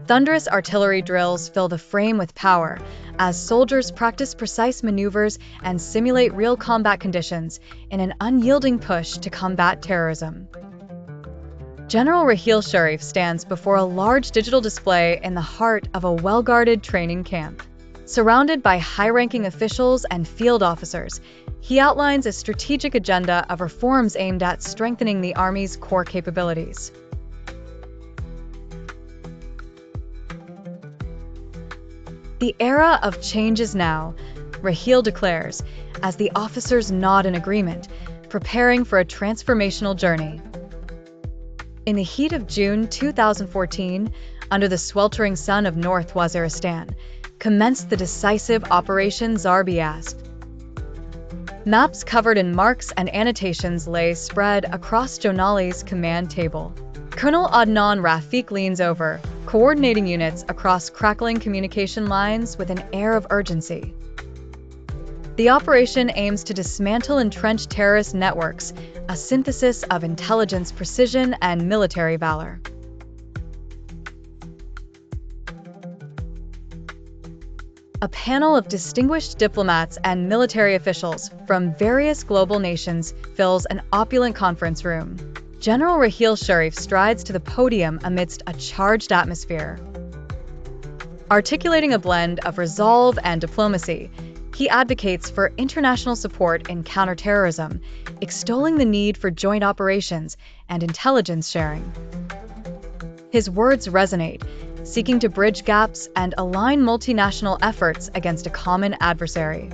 Thunderous artillery drills fill the frame with power as soldiers practice precise maneuvers and simulate real combat conditions in an unyielding push to combat terrorism. General Raheel Sharif stands before a large digital display in the heart of a well-guarded training camp. Surrounded by high-ranking officials and field officers, he outlines a strategic agenda of reforms aimed at strengthening the Army's core capabilities. The era of change is now, Raheel declares, as the officers nod in agreement, preparing for a transformational journey. In the heat of June 2014, under the sweltering sun of North Waziristan, commenced the decisive Operation Zarb-e-Azb. Maps covered in marks and annotations lay spread across Jonali's command table. Colonel Adnan Rafiq leans over, coordinating units across crackling communication lines with an air of urgency. The operation aims to dismantle entrenched terrorist networks, a synthesis of intelligence precision and military valor. A panel of distinguished diplomats and military officials from various global nations fills an opulent conference room. General Raheel Sharif strides to the podium amidst a charged atmosphere. Articulating a blend of resolve and diplomacy, he advocates for international support in counterterrorism, extolling the need for joint operations and intelligence sharing. His words resonate, seeking to bridge gaps and align multinational efforts against a common adversary.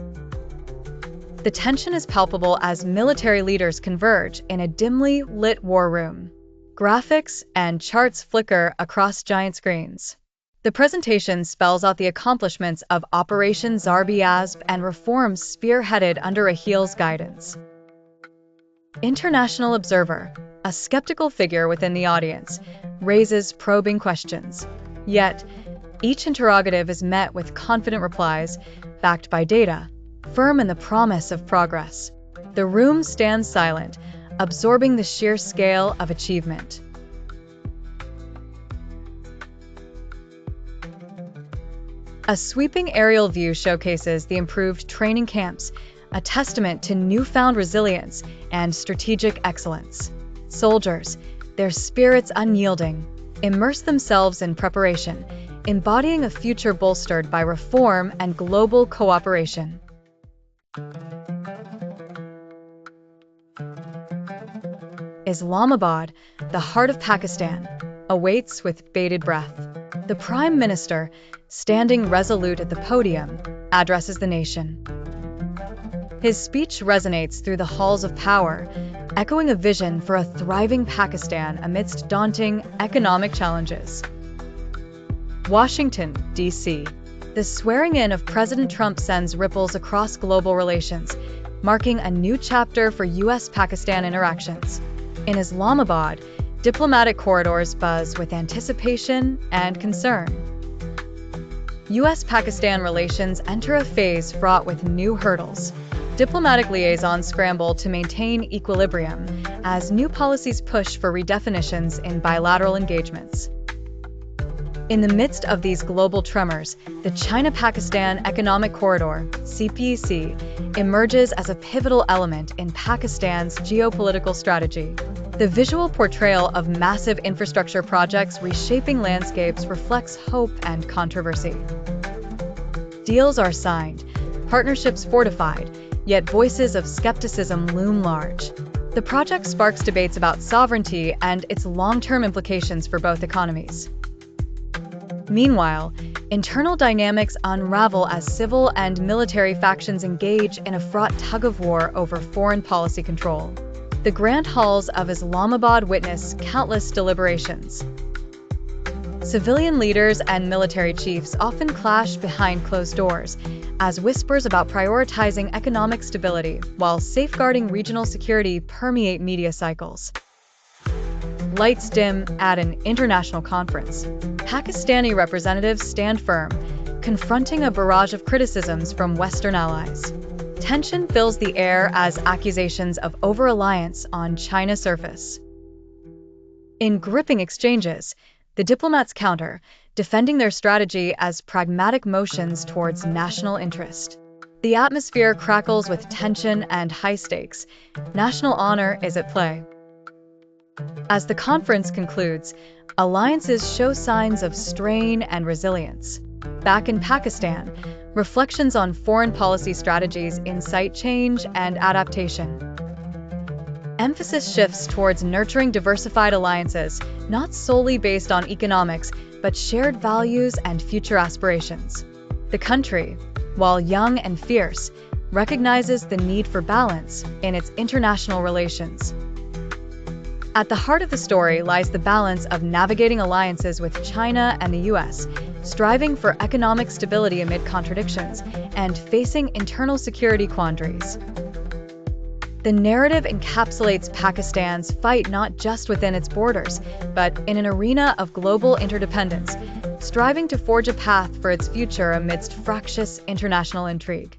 The tension is palpable as military leaders converge in a dimly lit war room. Graphics and charts flicker across giant screens. The presentation spells out the accomplishments of Operation Zarb-e-Azb and reforms spearheaded under Raheel's guidance. International Observer, a skeptical figure within the audience, raises probing questions. Yet, each interrogative is met with confident replies, backed by data, firm in the promise of progress. The room stands silent, absorbing the sheer scale of achievement. A sweeping aerial view showcases the improved training camps, a testament to newfound resilience and strategic excellence. Soldiers, their spirits unyielding, immerse themselves in preparation, embodying a future bolstered by reform and global cooperation. Islamabad, the heart of Pakistan, awaits with bated breath. The Prime Minister, standing resolute at the podium, addresses the nation. His speech resonates through the halls of power, echoing a vision for a thriving Pakistan amidst daunting economic challenges. Washington, D.C. The swearing-in of President Trump sends ripples across global relations, marking a new chapter for U.S.-Pakistan interactions. In Islamabad, diplomatic corridors buzz with anticipation and concern. U.S.-Pakistan relations enter a phase fraught with new hurdles. Diplomatic liaisons scramble to maintain equilibrium as new policies push for redefinitions in bilateral engagements. In the midst of these global tremors, the China-Pakistan Economic Corridor, CPEC, emerges as a pivotal element in Pakistan's geopolitical strategy. The visual portrayal of massive infrastructure projects reshaping landscapes reflects hope and controversy. Deals are signed, partnerships fortified, yet voices of skepticism loom large. The project sparks debates about sovereignty and its long-term implications for both economies. Meanwhile, internal dynamics unravel as civil and military factions engage in a fraught tug-of-war over foreign policy control. The grand halls of Islamabad witness countless deliberations. Civilian leaders and military chiefs often clash behind closed doors, as whispers about prioritizing economic stability while safeguarding regional security permeate media cycles. Lights dim at an international conference. Pakistani representatives stand firm, confronting a barrage of criticisms from Western allies. Tension fills the air as accusations of over-reliance on China surface. In gripping exchanges, the diplomats counter, defending their strategy as pragmatic motions towards national interest. The atmosphere crackles with tension and high stakes. National honor is at play. As the conference concludes, alliances show signs of strain and resilience. Back in Pakistan, reflections on foreign policy strategies incite change and adaptation. Emphasis shifts towards nurturing diversified alliances, not solely based on economics, but shared values and future aspirations. The country, while young and fierce, recognizes the need for balance in its international relations. At the heart of the story lies the balance of navigating alliances with China and the US, striving for economic stability amid contradictions, and facing internal security quandaries. The narrative encapsulates Pakistan's fight not just within its borders, but in an arena of global interdependence, striving to forge a path for its future amidst fractious international intrigue.